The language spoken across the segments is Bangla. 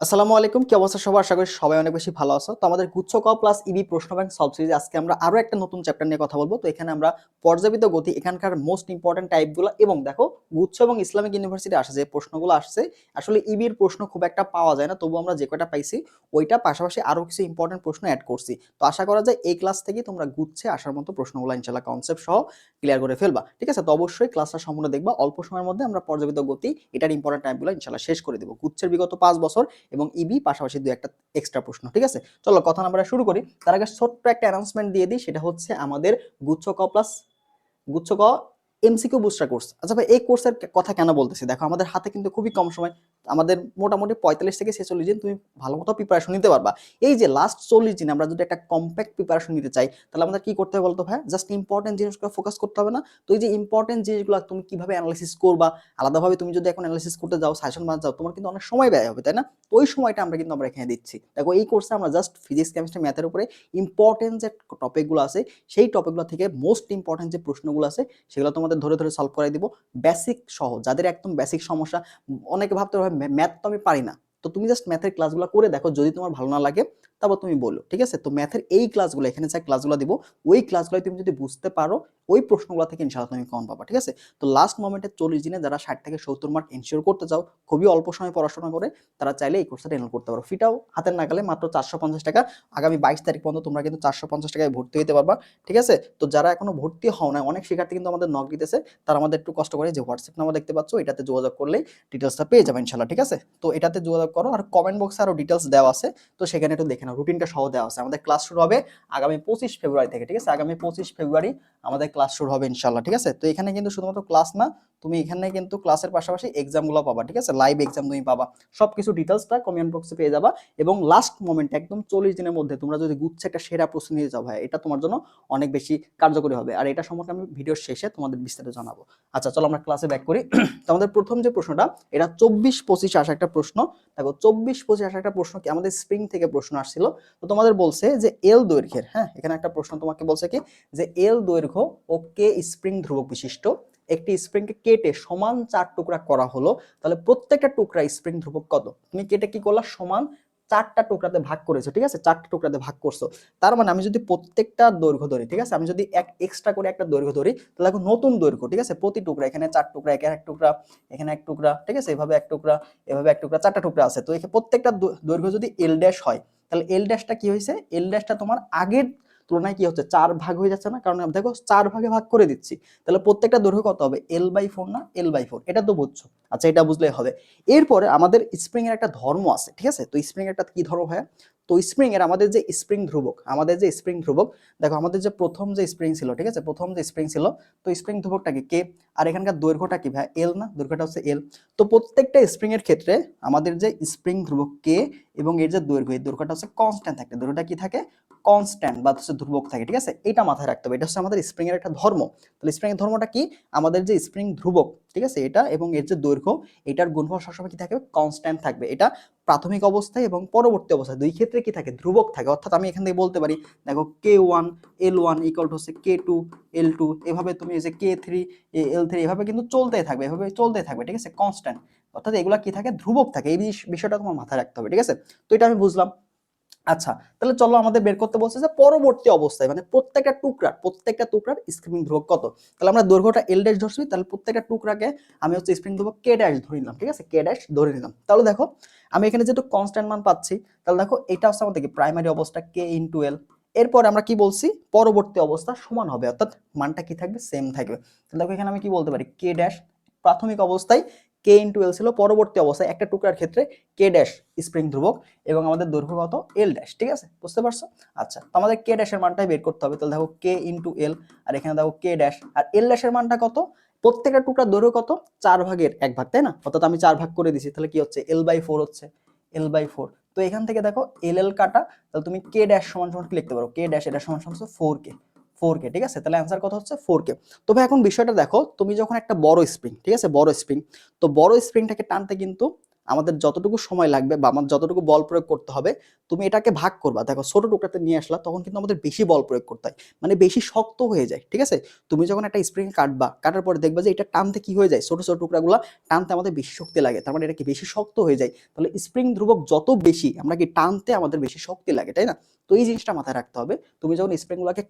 আসসালামু আলাইকুম, কি অবস্থা সবার? আশা করি সবাই অনেক বেশি ভালো আছো। তো আমাদের গুচ্ছ ক প্লাস ইবি প্রশ্ন ব্যাংক সলভ সিরিজে আজকে আমরা আরো একটা নতুন চ্যাপ্টার নিয়ে কথা বলবো। তো এখানে আমরা পর্যাবৃত্ত গতি, এখানকার মোস্ট ইম্পর্টেন্ট টাইপগুলো এবং দেখো গুচ্ছ এবং ইসলামিক ইউনিভার্সিটি আসে যে প্রশ্নগুলো আসছে, আসলে ইবির প্রশ্ন খুব একটা পাওয়া যায় না, তবু আমরা যে কয়টা পাইছি ওইটা পাশাপাশি আরো কিছু ইম্পর্টেন্ট প্রশ্ন অ্যাড করছি। তো আশা করা যায় এই ক্লাস থেকে তোমরা গুচ্ছে আসার মতো প্রশ্নগুলো ইনশাআল্লাহ কনসেপ্ট সহ ক্লিয়ার করে ফেলবা। ঠিক আছে? তো অবশ্যই ক্লাসটা সম্পূর্ণ দেখবা। অল্প সময়ের মধ্যে আমরা পর্যাবৃত্ত গতি এটার ইম্পর্টেন্ট টাইপগুলো ইনশাআল্লাহ শেষ করে দেব। গুচ্ছের বিগত 5 বছর এবং ইবি পাশাপাশি দুই একটা এক্সট্রা প্রশ্ন। ঠিক আছে? চলো কথা আমরা শুরু করি। তার আগে ছোট্ট একটা অ্যানাউন্সমেন্ট দিয়ে দিই, সেটা হচ্ছে আমাদের গুচ্ছ ক প্লাস গুচ্ছ ক এমসিকিউ বুস্টার কোর্স। আচ্ছা ভাই, এই কোর্সের কথা কেন বলতেছি? দেখো আমাদের হাতে কিন্তু খুবই কম সময়, আমাদের মোটামুটি 45 থেকে 46 দিন তুমি ভালো মতো প্রিপারেশন নিতে পারবা। এই যে লাস্ট 40 দিন আমরা যদি একটা কম্প্যাক্ট প্রিপারেশন নিতে চাই, তাহলে আমাদের কি করতে হবে বলতো ভাই? জাস্ট ইম্পর্টেন্ট জিনিসগুলো ফোকাস করতে হবে না? তো এই যে ইম্পর্টেন্ট জিনিসগুলো তুমি কিভাবে অ্যানালাইসিস করবা, আলাদাভাবে তুমি যদি এখন অ্যানালাইসিস করতে যাও, সাজেশন বানাতে যাও, তোমার কিন্তু অনেক সময় ব্যয় হবে, তাই না? তো ওই সময়টা আমরা এখানে দিচ্ছি। দেখো এই কোর্সে আমরা জাস্ট ফিজিক্স, কেমিস্ট্রি, ম্যাথের উপরে ইম্পর্টেন্ট যে টপিকগুলো আছে, সেই টপিকগুলো থেকে মোস্ট ইম্পর্টেন্ট যে প্রশ্নগুলো আছে সেগুলো তোমাদের ধরে ধরে সলভ করাই দিব, বেসিক সহ। যাদের একদম বেসিক সমস্যা, অনেকে ভাবতে পারবে ম্যাথ তো আমি পারি না, তো তুমি জাস্ট ম্যাথের ক্লাসগুলো করে দেখো, যদি তোমার ভালো না লাগে তারপর তুমি বলো। ঠিক আছে? তো ম্যাথের এই ক্লাসগুলো, এখানে যে ক্লাসগুলো দিব, ওই ক্লাসগুলো তুমি যদি বুঝতে পারো, ওই প্রশ্নগুলো থেকে ইনশাআল্লাহ তুমি কমন পাবা। ঠিক আছে? তো লাস্ট মোমেন্টে 40 দিনে যারা 60 থেকে 70 মার্ক এনশিওর করতে চাও, খুবই অল্প সময় পড়াশোনা করে, তারা চাইলে এই কোর্সটা এনরোল করতে পারো। ফিটাও হাতের নাগালে, মাত্র 450 টাকা। আগামী 22 তারিখ পর্যন্ত তোমরা কিন্তু 450 টাকায় ভর্তি হতে পারবা। ঠিক আছে? তো যারা এখনো ভর্তি হও না, অনেক শিক্ষার্থী কিন্তু আমাদের নক দিতেছে, তারা আমাদের একটু কষ্ট করে যে হোয়াটসঅ্যাপ নাম্বার দেখতে পাচ্ছ, এটাতে যোগাযোগ করলেই ডিটেলসটা পেয়ে যাবে ইনশাআল্লাহ। ঠিক আছে? তো এটাতে যোগাযোগ করো, আর কমেন্ট বক্সে আরো ডিটেলস দেওয়া আছে, তো সেখানে একটু দেখে নাও, রুটিনটা সহ দেওয়া আছে। আমাদের ক্লাস শুরু হবে আগামী 25 ফেব্রুয়ারি থেকে। ঠিক আছে? আগামী 25 ফেব্রুয়ারি আমাদের ক্লাস শুরু হবে ইনশাআল্লাহ। ঠিক আছে? তো এখানে কিন্তু শুধুমাত্র ক্লাস না, তুমি এখানে কিন্তু ক্লাসের পাশাপাশি এক্সামগুলো পাবা। ঠিক আছে? লাইভ এক্সাম তুমি পাবা। সবকিছু ডিটেলসটা কমেন্ট বক্সে পেয়ে যাবা। এবং লাস্ট মোমেন্ট একদম 40 দিনের মধ্যে তোমরা যদি গুচ্ছে একটা সেরা প্রশ্ন নিয়ে যাও ভাই, এটা তোমার জন্য অনেক বেশি কার্যকরী হবে। আর এটা সম্পর্কে আমি ভিডিওর শেষে তোমাদের বিস্তারিত জানাবো। আচ্ছা চলো আমরা ক্লাসে ব্যাক করি। তো আমাদের প্রথম যে প্রশ্নটা, এটা 24-25 আসা একটা প্রশ্ন। দেখো 24-25 আসা একটা প্রশ্ন, কি আমাদের স্প্রিং থেকে প্রশ্ন আসছিল। তো তোমাদের বলছে যে এল দৈর্ঘ্যের, হ্যাঁ এখানে একটা প্রশ্ন তোমাকে বলছে কি, যে এল দৈর্ঘ্য ও কে স্প্রিং ধ্রুবক বিশিষ্ট একটি স্প্রিংকে কেটে সমান 4 টুকরা করা হলো, তাহলে প্রত্যেকটা টুকরা স্প্রিং ধ্রুবক কত? তুমি কেটে কি করলা? সমান 4টা টুকরাতে ভাগ করেছো। ঠিক আছে? 4টা টুকরাতে ভাগ করছো। তার মানে আমি যদি প্রত্যেকটা দৈর্ঘ্য ধরি, ঠিক আছে, আমি যদি এক এক্সট্রা করে একটা দৈর্ঘ্য ধরি, তাহলে এখন নতুন দৈর্ঘ্য, ঠিক আছে, প্রতি টুকরা, এখানে 4 টুকরা, এখানে এক টুকরা, এখানে এক টুকরা, ঠিক আছে, এভাবে এক টুকরা, এভাবে এক টুকরা, 4টা টুকরা আছে। তো এখানে প্রত্যেকটা দৈর্ঘ্য যদি এল ড্যাশ হয়, তাহলে এল ড্যাশটা কি হয়েছে? এল ড্যাশটা তোমার আগের তুলনায় কি হচ্ছে? 4 ভাগ হয়ে যাচ্ছে না? কারণ দেখো 4 ভাগে ভাগ করে দিচ্ছি, তাহলে প্রত্যেকটা দৈর্ঘ্য কত হবে? L/4 না L/4? এটা তো বুঝছো। আচ্ছা এটা বুঝলেই হবে। এরপরে আমাদের স্প্রিং এর একটা ধর্ম আছে। ঠিক আছে? তো স্প্রিং এর একটা কি ধর্ম হয়? তো স্প্রিং এর আমাদের যে স্প্রিং ধ্রুবক, দেখো আমাদের যে প্রথম যে স্প্রিং ছিল, ঠিক আছে, প্রথম যে স্প্রিং ছিল, তো স্প্রিং ধ্রুবকটা কি? কে। আর এখানকার দৈর্ঘ্যটা কি ভাই? এল না? দৈর্ঘ্যটা হচ্ছে এল। তো প্রত্যেকটা স্প্রিং এর ক্ষেত্রে আমাদের যে স্প্রিং ধ্রুবক কে এবং এর যে দৈর্ঘ্য, এই দৈর্ঘ্যটা হচ্ছে কনস্ট্যান্ট থাকে। দৈর্ঘ্যটা কি থাকে? কনস্ট্যান্ট বা হচ্ছে ধ্রুবক থাকে। ঠিক আছে? এটা মাথায় রাখতে হবে, এটা হচ্ছে আমাদের স্প্রিং এর একটা ধর্ম। তাহলে স্প্রিং এর ধর্মটা কি? আমাদের যে স্প্রিং ধ্রুবক, ঠিক আছে, এটা এবং এর যে দৈর্ঘ্য, এটার গুণফল সবসময় কি থাকবে? কনস্ট্যান্ট থাকবে। এটা প্রাথমিক অবস্থায় এবং পরবর্তী অবস্থায় দুই ক্ষেত্রে কি থাকে? ধ্রুবক থাকে। অর্থাৎ আমি এখান থেকে বলতে পারি, দেখো K1 L1 ইকুয়াল টু হচ্ছে K2 L2, এভাবে তুমি এই যে K3 L3, এভাবে কিন্তু চলতেই থাকবে, এভাবে চলতেই থাকবে। ঠিক আছে? কনস্ট্যান্ট, অর্থাৎ এগুলা কি থাকে? ধ্রুবক থাকে। এই বিষয়টা তোমার মাথায় রাখতে হবে। ঠিক আছে? তো এটা আমি বুঝলাম। আচ্ছা তাহলে চলো আমাদের বের করতে বলছে যে পরবর্তী অবস্থায়, মানে প্রত্যেকটা টুকরার স্প্রিং ধ্রুবক কত। তাহলে আমরা দৈর্ঘ্যটা এল ড্যাশ ধরছি, তাহলে প্রত্যেকটা টুকরাকে আমি হচ্ছে স্প্রিং ধ্রুবক কে ড্যাশ ধরে নিলাম। ঠিক আছে? কে ড্যাশ ধরে নিলাম। তাহলে দেখো আমি এখানে যেহেতু কনস্ট্যান্ট মান পাচ্ছি, তাহলে দেখো এটা হচ্ছে আমাদের কি প্রাইমারি অবস্থা কে ইনটু এল। এরপর আমরা কি বলছি? পরবর্তী অবস্থা সমান হবে, অর্থাৎ মানটা কি থাকবে? সেম থাকবে। তাহলে দেখো এখানে আমি কি বলতে পারি? কে ড্যাশ প্রাথমিক অবস্থায় কে ইনটু এল ছিল, পরবর্তী অবস্থায় একটা টুকরার ক্ষেত্রে কে ড্যাশ স্প্রিং ধ্রুবক এবং আমাদের দৈর্ঘ্য কত? এল ড্যাশ। ঠিক আছে? বুঝতে পারছো? আচ্ছা তো আমাদের কে ড্যাশের মানটাই বের করতে হবে। তাহলে দেখো কে ইনটু এল, আর এখানে দেখো কে ড্যাশ, আর এল ড্যাশের মানটা কত? প্রত্যেকটা টুকরার দৈর্ঘ্য কত? 4/1 তাই না? অর্থাৎ আমি 4 ভাগ করে দিছি, তাহলে কি হচ্ছে? L/4 হচ্ছে, L/4। তো এখান থেকে দেখো এল এল কাটা, তাহলে তুমি কে ড্যাশ সমান সমান কি লিখতে পারো? কে ড্যাশ এটা সমান সমান 4K। 4K, ঠিক আছে? তাহলে অ্যান্সার কত হচ্ছে? 4K। তবে এখন বিষয়টা দেখো, তুমি যখন একটা বড় স্প্রিং, ঠিক আছে, বড় স্প্রিং, তো বড় স্প্রিংটাকে টানতে কিন্তু আমাদের যতটুকু সময় লাগবে বা আমার যতটুকু বল প্রয়োগ করতে হবে তুমি এটাকে ভাগ করবা। দেখো ছোট টুকরাতে নিয়ে আসলা তখন কিন্তু আমাদের বেশি বল প্রয়োগ করতে হয়, মানে বেশি শক্ত হয়ে যায়, ঠিক আছে। তুমি যখন একটা স্প্রিং কাটবা, কাটার পরে দেখবা যে এটা টানতে কি হয়ে যায়, ছোট ছোট টুকরাগুলো টানতে আমাদের বেশি শক্তি লাগে, তার মানে এটা কি বেশি শক্ত হয়ে যায়। তাহলে স্প্রিং ধ্রুবক যত বেশি আমরা কি টানতে আমাদের বেশি শক্তি লাগে, তাই না। তো এই জিনিসটা মাথায় রাখতে হবে। তুমি যখন স্প্রিংগুলোকে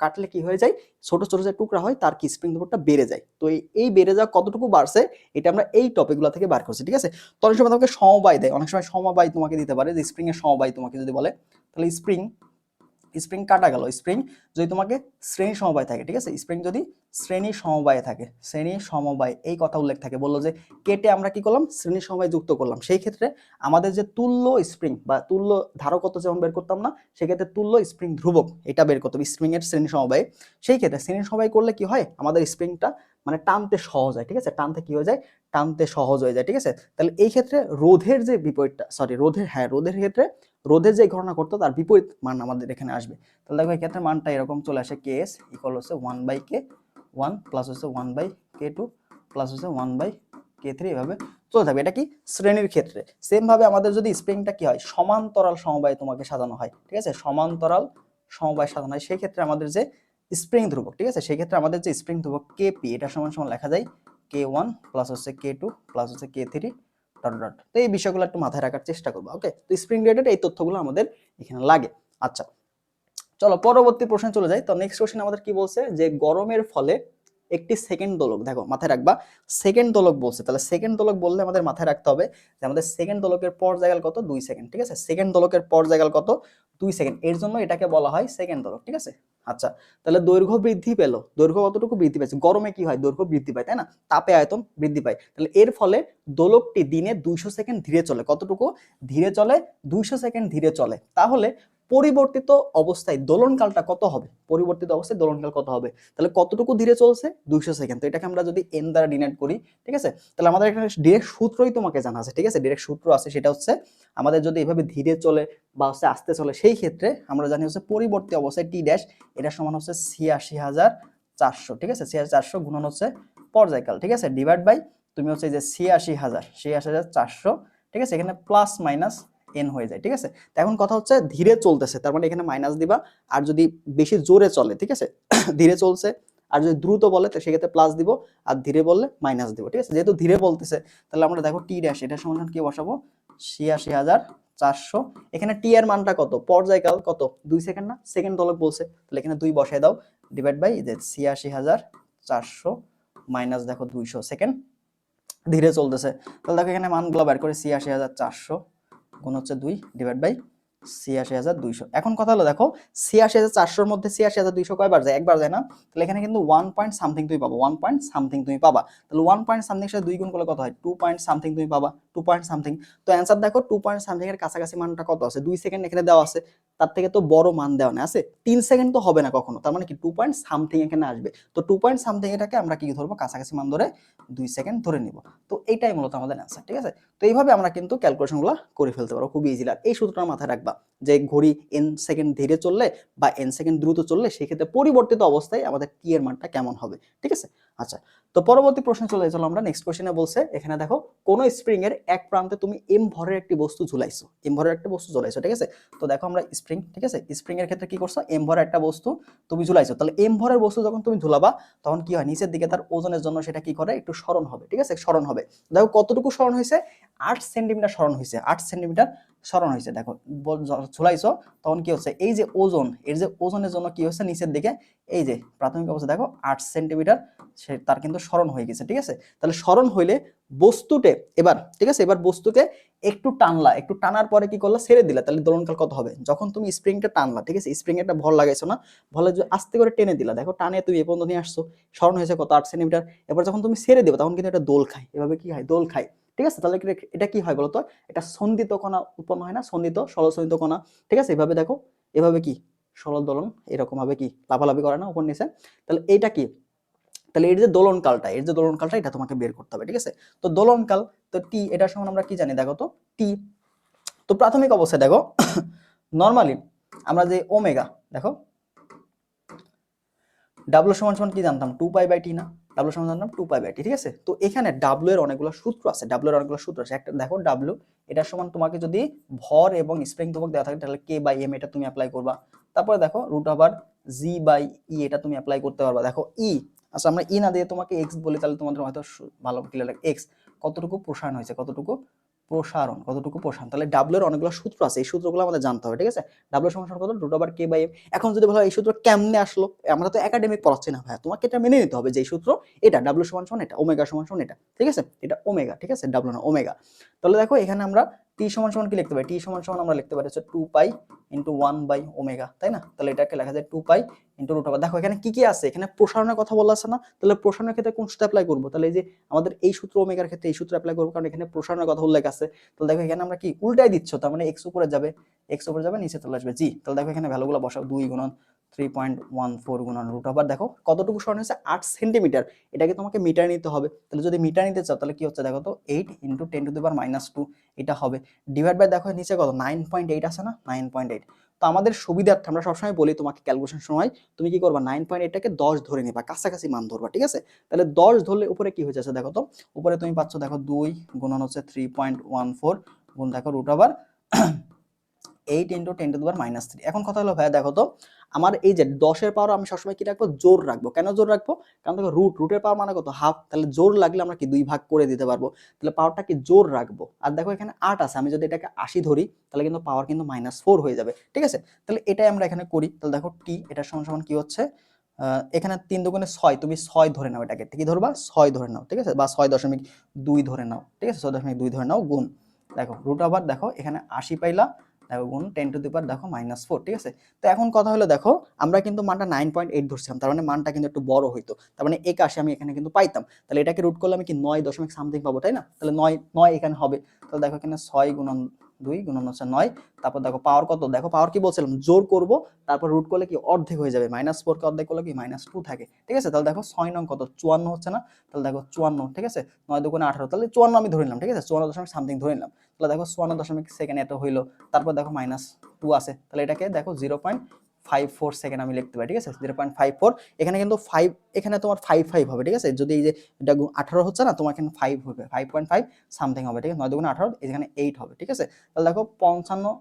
কাটলে কি হয়ে যায়, ছোট ছোট যে টুকরা হয় তার কি স্প্রিং ধ্রুবকটা বেড়ে যায়। তো এই বেড়ে যাওয়া কতটুকু বাড়ছে এটা আমরা এই টপিকগুলো থেকে বার করছি, ঠিক আছে। তো অনেক সময় তোমাকে সমবায় দেয়, অনেক সময় সমবায় তোমাকে দিতে পারে, যে স্প্রিং এর সমবায় তোমাকে যদি বলে, তাহলে স্প্রিং কাটা গেল। স্প্রিং যদি তোমাকে শ্রেণী সমবায় থাকে, ঠিক আছে, স্প্রিং যদি শ্রেণী সমবায়ে থাকে, শ্রেণী সমবায় এই কথা উল্লেখ থাকে, বললো যে কেটে আমরা কি করলাম, শ্রেণী সমবায় যুক্ত করলাম, সেই ক্ষেত্রে আমাদের যে তুল্য স্প্রিং বা তুল্য ধারকত্ব যেমন বের করতাম না, সেক্ষেত্রে তুল্য স্প্রিং ধ্রুবক এটা বের করতে হবে স্প্রিং এর শ্রেণী সমবায়। সেই ক্ষেত্রে শ্রেণী সমবায় করলে কি হয়, আমাদের স্প্রিংটা মানে টানতে সহজ হয়, ঠিক আছে, টানতে কি হয়ে যায়, টানতে সহজ হয়ে যায়, ঠিক আছে। তাহলে এই ক্ষেত্রে রোধের যে বিপরীতটা, সরি রোধের ক্ষেত্রে রোধের যে ঘটনা করতো তার বিপরীত মান আমাদের এখানে আসবে। তাহলে দেখো এক্ষেত্রে মানটা এরকম চলে আসে, কে এস ইকুয়াল হচ্ছে 1/k1 প্লাস হচ্ছে 1/k2 প্লাস হচ্ছে 1/k3, এভাবে চলে থাকবে। এটা কি শ্রেণীর ক্ষেত্রে। সেম ভাবে আমাদের যদি স্প্রিংটা কি হয়, সমান্তরাল সমবায় তোমাকে সাজানো হয়, ঠিক আছে, সমান্তরাল সমবায় সাজানো হয়, সেই ক্ষেত্রে আমাদের যে স্প্রিং ধ্রুবক, ঠিক আছে, সেই ক্ষেত্রে আমাদের যে স্প্রিং ধ্রুবক কেপি এটা সমান সমান লেখা যায় k1 প্লাস হচ্ছে k2 প্লাস হচ্ছে k3 ডট ডট। তো এই বিষয়গুলো একটু মাথায় রাখার চেষ্টা করবো। ওকে, তো স্প্রিং রিলেটেড এই তথ্যগুলো আমাদের এখানে লাগে। আচ্ছা, চলো পরবর্তী প্রশ্নে চলে যাই। তো নেক্সট কোশ্চেন আমাদের কি বলছে, যে গরমের ফলে একটি সেকেন্ড দোলক, দেখো মাথায় রাখবা সেকেন্ড দোলক বলছে, তাহলে সেকেন্ড দোলক বললে আমাদের মাথায় রাখতে হবে যে আমাদের সেকেন্ড দোলকের পর্যায়কাল কত, 2 সেকেন্ড, ঠিক আছে, সেকেন্ড দোলকের পর্যায়কাল কত, 2 সেকেন্ড, এর জন্য এটাকে বলা হয় সেকেন্ড দোলক, ঠিক আছে। আচ্ছা, তাহলে দৈর্ঘ্য বৃদ্ধি পেল, দৈর্ঘ্য কতটুকু বৃদ্ধি পাইছে, গরমে কি হয় দৈর্ঘ্য বৃদ্ধি পায়, তাই না, তাপে আয়তন বৃদ্ধি পায়। তাহলে এর ফলে দোলকটি দিনে 200 সেকেন্ড ধীরে চলে, কতটুকু ধীরে চলে, 200 সেকেন্ড ধীরে চলে। তাহলে পরিবর্তিত অবস্থায় দোলনকালটা কত হবে, পরিবর্তিত অবস্থায় দোলনকাল কত হবে, তাহলে কতটুকু ধীরে চলছে, 200 সেকেন্ড। তো এটাকে আমরা যদি n দ্বারা ডিনোট করি, ঠিক আছে, তাহলে আমাদের এখানে ডিরেক্ট সূত্রই তোমাকে জানা আছে, ঠিক আছে, ডিরেক্ট সূত্র আছে, সেটা হচ্ছে আমাদের যদি এভাবে ধীরে চলে বা হচ্ছে আস্তে চলে, সেই ক্ষেত্রে আমরা জানি হচ্ছে পরিবর্তী অবস্থায় টি ড্যাশ এটা সমান হচ্ছে ৮৬,৪০০, ঠিক আছে, ৮৬,৪০০ গুণন হচ্ছে পর্যায়কাল, ঠিক আছে, ডিভাইড বাই তুমি হচ্ছে যে ৮৬,৪০০, ঠিক আছে, এখানে প্লাস মাইনাস n হয়ে যায়, ঠিক আছে। এখন কথা হচ্ছে ধীরে চলতেছে, তার মানে এখানে মাইনাস দিবা, আর যদি বেশি জোরে চলে, ঠিক আছে, ধীরে চলছে, আর যদি দ্রুত বলে তো সেক্ষেত্রে প্লাস দিব, আর ধীরে বললে মাইনাস দিব, ঠিক আছে। যেহেতু ধীরে বলতেছে তাহলে আমরা দেখো টি ড্যাশ এটা সমান কি বসাবো, ৮৬,৪০০, এখানে টি এর মানটা কত, পর্যায়কাল কত, 2 সেকেন্ড না, সেকেন্ড দোলক বলছে, তাহলে এখানে 2 বসায় দাও, ডিভাইড বাই যে ৮৬,৪০০ মাইনাস দেখো 200 সেকেন্ড ধীরে চলতেছে। তাহলে দেখো এখানে মানগুলো বের করে ৮৬,৪০০ গুণ হচ্ছে 2 ডিভাইড বাই ৮৬,২০০। এখন কথা হলো দেখো ৮৬,৪০০ মধ্যে ৮৬,২০০ কয়বার যায়, একবার যায় না, তাহলে এখানে কিন্তু 1 পয়েন্ট সামথিং তুমি পাবা, 1 পয়েন্ট সামথিং তুমি পাবা। তাহলে 1 পয়েন্ট সামথিং সাথে 2 গুণ করলে কত হয়, 2 পয়েন্ট সামথিং তুমি পাবা, 2 পয়েন্ট সামথিং। তো অ্যানসার দেখো 2 পয়েন্ট সামথিং এর কাছাকাছি মানটা কত আছে, 2 সেকেন্ড এখানে দেওয়া আছে, তার থেকে তো বড় মান দেওয়া নেই আছে, 3 সেকেন্ড তো হবে না কখনো, তার মানে কি 2 পয়েন্ট সামথিং এখানে আসবে। তো 2 পয়েন্ট সামথিং এটাকে আমরা কি ধরবো, কাছাকাছি মান ধরে 2 সেকেন্ড ধরে নিব। তো এইটাই মূলত আমাদের অ্যানসার, ঠিক আছে। তো এইভাবে আমরা কিন্তু ক্যালকুলেশনগুলো করে ফেলতে পারবো খুব ইজিলি। আর এই সূত্রটা মাথায় রাখবা যে ঘড়ি n সেকেন্ড ধীরে চললে বা n সেকেন্ড দ্রুত চললে সেক্ষেত্রে পরিবর্তিত অবস্থায় আমাদের t এর মানটা কেমন হবে, ঠিক আছে। আচ্ছা, তো পরবর্তী প্রশ্নে চলে চলো আমরা। নেক্সট কোশ্চেনে বলছে, এখানে দেখো কোন স্প্রিং এর এক প্রান্তে তুমি m ভরের একটি বস্তু ঝুলাইছো, m ভরের একটা বস্তু ঝুলাইছো, ঠিক আছে। তো দেখো আমরা স্প্রিং, ঠিক আছে, স্প্রিং এর ক্ষেত্রে কি করছো, m ভরের একটা বস্তু তুমি ঝুলাইছো। তাহলে m ভরের বস্তু যখন তুমি ঝুলাবা তখন কি হয়, নিচের দিকে তার ওজনের জন্য সেটা কি করে, একটু সরণ হবে, ঠিক আছে, সরণ হবে। দেখো কতটুকু সরণ হয়েছে, 8 সেন্টিমিটার সরণ হয়েছে, 8 সেন্টিমিটার সরণ হয়েছে। দেখো ঝুলাইছো তখন কি হচ্ছে, এই যে ওজন, এর যে ওজনের জন্য কি হচ্ছে, নিচের দিকে এই যে প্রাথমিক অবস্থা দেখো 8 সেন্টিমিটার সে তার কিন্তু সরণ হয়ে গেছে, ঠিক আছে। তাহলে সরণ হইলে বস্তুতে এবার, ঠিক আছে, এবার বস্তুকে একটু টানলা, একটু টানার পরে কি করলা, ছেড়ে দিলা, তাহলে দোলনকাল কত হবে, যখন তুমি স্প্রিংটা টানলা, ঠিক আছে, স্প্রিং একটা ভর লাগাইছো না, ভলে আস্তে করে টেনে দিলা, দেখো টানে তুমি এ পর্যন্ত নিয়ে আসছো, সরণ হয়েছে কত, 8 সেন্টিমিটার। এবার যখন তুমি ছেড়ে দেবে তখন কিন্তু এটা দোল খায়, এভাবে কি হয়, দোল খায়, ঠিক আছে। তাহলে এটা কি হয় বলতো, এটা সন্দিত কণা উৎপন্ন হয় না, সন্দিত সরলসন্দিত কণা, ঠিক আছে। এভাবে দেখো, এভাবে কি সরল দোলন এরকম ভাবে কি লাফালাফি করে না উপর নিচে, তাহলে এইটা কি, তাহলে এর যে দোলনকালটা, এর যে দোলনকালটা এটা তোমাকে বের করতে হবে, ঠিক আছে। তো দোলনকাল, তো টি এটার সমান আমরা কি জানি, দেখো তো টি, তো প্রাথমিক অবস্থায় দেখো নরমালি আমরা যে ওমেগা, দেখো ডাব্লু সমান সমান কি জানতাম, 2 পাই বাই টি না, ডাব্লিউ সমান জানলাম 2 পাই/t, ঠিক আছে। তো এখানে ডাব্লিউ এর অনেকগুলো সূত্র আছে, একটা দেখো ডাব্লিউ এটা সমান তোমাকে যদি ভর এবং স্প্রিং ধ্রুবক দেওয়া থাকে তাহলে k/m এটা তুমি অ্যাপ্লাই করবা। তারপরে দেখো √g/e এটা তুমি অ্যাপ্লাই করতে পারবা। দেখো ই, আচ্ছা আমরা ই না দিয়ে তোমাকে এক্স বলি তাহলে তোমাদের হয়তো ভালো ক্লিয়ার লাগে। এক্স কতটুকু প্রসারণ হয়েছে, কতটুকু প্রসারণ, তাহলে ডাব্লিউ এর অনেকগুলো সূত্র আছে, এই সূত্রগুলো আমাদের জানতে হবে, ঠিক আছে। ডাব্লিউ সমান কত, √k/m। এখন যদি বলা হয় এই সূত্র কেমনে আসলো, আমরা তো একাডেমিক পড়াচ্ছি না ভাই, তোমাকে এটা মেনে নিতে হবে যে এই সূত্র এটা, ডাব্লিউ সমান এটা, ওমেগা সমান এটা, ঠিক আছে। এটা ওমেগা, ঠিক আছে, ডাব্লিউ না ওমেগা। তাহলে দেখো এখানে আমরা টি সমান কি লিখতে পারি, টি সমান আমরা লিখতে পারি হচ্ছে 2 পাই ইনটু 1/ওমেগা, তাই না। তাহলে এটাকে লেখা যায় 2 পাই ইনটু √। দেখো এখানে কি কি আছে, এখানে প্রসারণের কথা বলা আছে না, তাহলে প্রসারণের ক্ষেত্রে কোন সূত্র অ্যাপ্লাই করব, তাহলে এই যে আমাদের এই সূত্র ওমেগার ক্ষেত্রে এই সূত্র অ্যাপ্লাই করব, কারণ এখানে প্রসারণের কথা উল্লেখ আছে। তাহলে দেখো এখানে আমরা কি উল্টাই দিচ্ছ, তার মানে এক্স উপরে যাবে, নিচে চলে আসবে জি। তাহলে দেখো এখানে ভ্যালুগুলো বসাও, 2 গুণন 3.14 গুণন √। দেখো কতটুকু সরণ হয়েছে 8 সেন্টিমিটার, এটাকে তোমাকে মিটার নিতে হবে। তাহলে যদি মিটার নিতে চাও তাহলে কি হচ্ছে দেখো তো 8 × 10⁻², এটা হবে ডিভাইড বাই দেখো নিচে কত 9.8 আছে না, 9.8। তো আমাদের সুবিধার্থে আমরা সবসময় বলি তোমাকে ক্যালকুলেশন সময় তুমি কি করবা 9.8টাকে 10 ধরে নিবা, কাছাকাছি মান ধরবা, ঠিক আছে। তাহলে 10 ধরলে উপরে কি হয়ে যাচ্ছে দেখো তো, উপরে তুমি পাচ্ছ দেখো 2 গুণন হচ্ছে 3.14 গুণ দেখো √8 × 10⁻³ এখন কথা হলো ভাইয়া দেখো তো আমার এই যে 10 এর পাওয়ার আমি সবসময় কি রাখবো, জোর রাখবো। কেন জোর রাখবো, কারণ দেখো রুটের পাওয়ার মানে কত, হাফ, তাহলে জোর লাগলে আমরা কি 2 ভাগ করে দিতে পারবো, তাহলে পাওয়ারটা কি জোর রাখবো। আর দেখো এখানে 8 আছে, আমি যদি এটাকে 80 ধরি তাহলে কিন্তু পাওয়ার কিন্তু -4 হয়ে যাবে, ঠিক আছে। তাহলে এটাই আমরা এখানে করি। তাহলে দেখো টি এটা সমান কি হচ্ছে, এখানে 3 দুগুণে 6, তুমি 6 ধরে নাও, এটাকে কি ধরবা 6 ধরে নাও, ঠিক আছে, বা 6.2 ধরে নাও, ঠিক আছে, 6.2 ধরে নাও গুণ দেখো √, দেখো এখানে 80 পাইলা, দেখো গুণ 10⁻⁴ দেখো -4, ঠিক আছে। তো এখন কথা হলো দেখো আমরা কিন্তু মানটা 9.8 ধরছিলাম, তার মানে মানটা কিন্তু একটু বড় হইতো, তার মানে 81 আমি এখানে কিন্তু পাইতাম। তাহলে এটাকে রুট করলে আমি কি 9 দশমিক সামথিং পাবো, তাই না। তাহলে 9 এখানে হবে। তাহলে দেখো এখানে 6 গুণন 2 গুণন হচ্ছে 9, তারপর দেখো পাওয়ার কত, দেখো পাওয়ার কি বলছিলাম জোর করব, তারপর রুট করলে কি অর্ধেক হয়ে যাবে, -4 কে অর্ধেক করলে কি -2 থাকে, ঠিক আছে। তাহলে দেখো 6 নং কত 54 হচ্ছে না, তাহলে দেখো 54, ঠিক আছে, 9 দুগুণে 18, তাহলে 54 আমি ধরে নিলাম, ঠিক আছে, 54 দশমিক সামথিং ধরে নিলাম। তাহলে দেখো 54 দশমিক সেকেন্ড এত হইলো, তারপর দেখো -2 আছে, তাহলে এটাকে দেখো 0.54 সেকেন্ড আমি লিখতে পারি, ঠিক আছে, 0.54। এখানে কিন্তু 5, এখানে তোমার 55 হবে, ঠিক আছে, যদি এই যে এটা 18 হচ্ছে না, তোমার এখানে 5 হবে, 5.5 সামথিং হবে, ঠিক আছে, 9 দুগুণে 18, এখানে 8 হবে, ঠিক আছে। তাহলে দেখো 55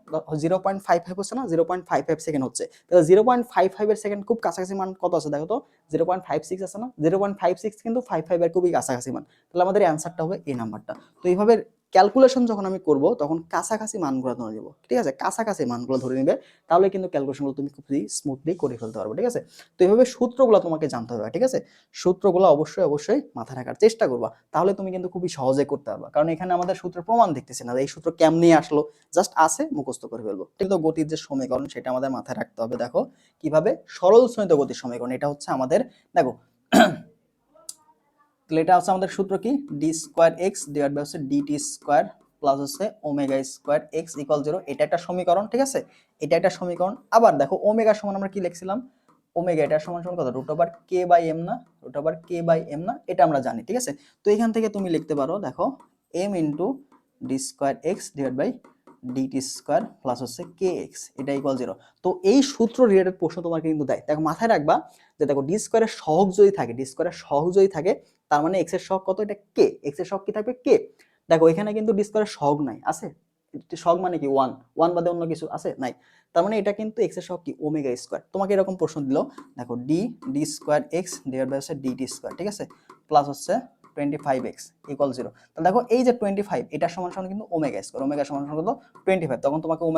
0.55 হচ্ছে না, 0.55 সেকেন্ড হচ্ছে, তাহলে 0.55 এর সেকেন্ড খুব কাছাকাছি মান কত আছে দেখো তো 0.56 আছে না, 0.56 কিন্তু 55 এর খুবই কাছাকাছি মান, তাহলে আমাদের অ্যান্সারটা হবে এই নাম্বারটা। তো এইভাবে ক্যালকুলেশন যখন আমি করব তখন কাছাকাছি মানগুলো ধরে নেব, ঠিক আছে, কাছাকাছি মানগুলো ধরে নেবে, তাহলে কিন্তু ক্যালকুলেশনগুলো তুমি খুব স্মুথলি করে ফেলতে পারবে, ঠিক আছে। তো এইভাবে সূত্রগুলো তোমাকে জানতে হবে, ঠিক আছে, সূত্রগুলো অবশ্যই মাথায় রাখার চেষ্টা করবা, তাহলে তুমি কিন্তু খুবই সহজে করতে পারবা। কারণ এখানে আমাদের সূত্রের প্রমাণ দেখতেছি না, এই সূত্র কেমনে আসলো, জাস্ট আছে মুখস্থ করে ফেলবো। কিন্তু গতির যে সমীকরণ সেটা আমাদের মাথায় রাখতে হবে। দেখো কিভাবে, সরল শ্রেণীত গতির সমীকরণ, এটা হচ্ছে আমাদের দেখো তাহলে এটা হচ্ছে আমাদের সূত্র কি, d²x ডিভাইড বাই হচ্ছে dt² প্লাস হচ্ছে ω²x = 0, এটা একটা সমীকরণ, ঠিক আছে, এটা একটা সমীকরণ। আবার দেখো ওমেগা সমান আমরা কি লিখছিলাম, ওমেগা এটা সমান কত √k/m না, √k/m না, এটা আমরা জানি, ঠিক আছে। তো এখান থেকে তুমি লিখতে পারো দেখো m × d²x divide by dt² plus হচ্ছে kx এটা = 0। তো এই সূত্র রিলেটেড প্রশ্ন তোমাকে কিন্তু দেয়, দেখো মাথায় রাখবা যে দেখো d² এর সহগ যদি থাকে, তার মানে x এর সহগ কত, এটা k, x এর সহগ কি থাকবে k। দেখো এখানে কিন্তু d² এর সহগ নাই, আছে সহগ মানে কি 1 বাদে অন্য কিছু আছে নাই, তার মানে এটা কিন্তু x এর সহগ কি ω²। তোমাকে এরকম প্রশ্ন দিল দেখো d²x ডিভাইড বাই হচ্ছে dt², ঠিক আছে, প্লাস হচ্ছে 25x = 0। তাহলে দেখো এই যে 25 এটা সমান কিন্তু ω², সমান কত 25, তখন তোমাকে ω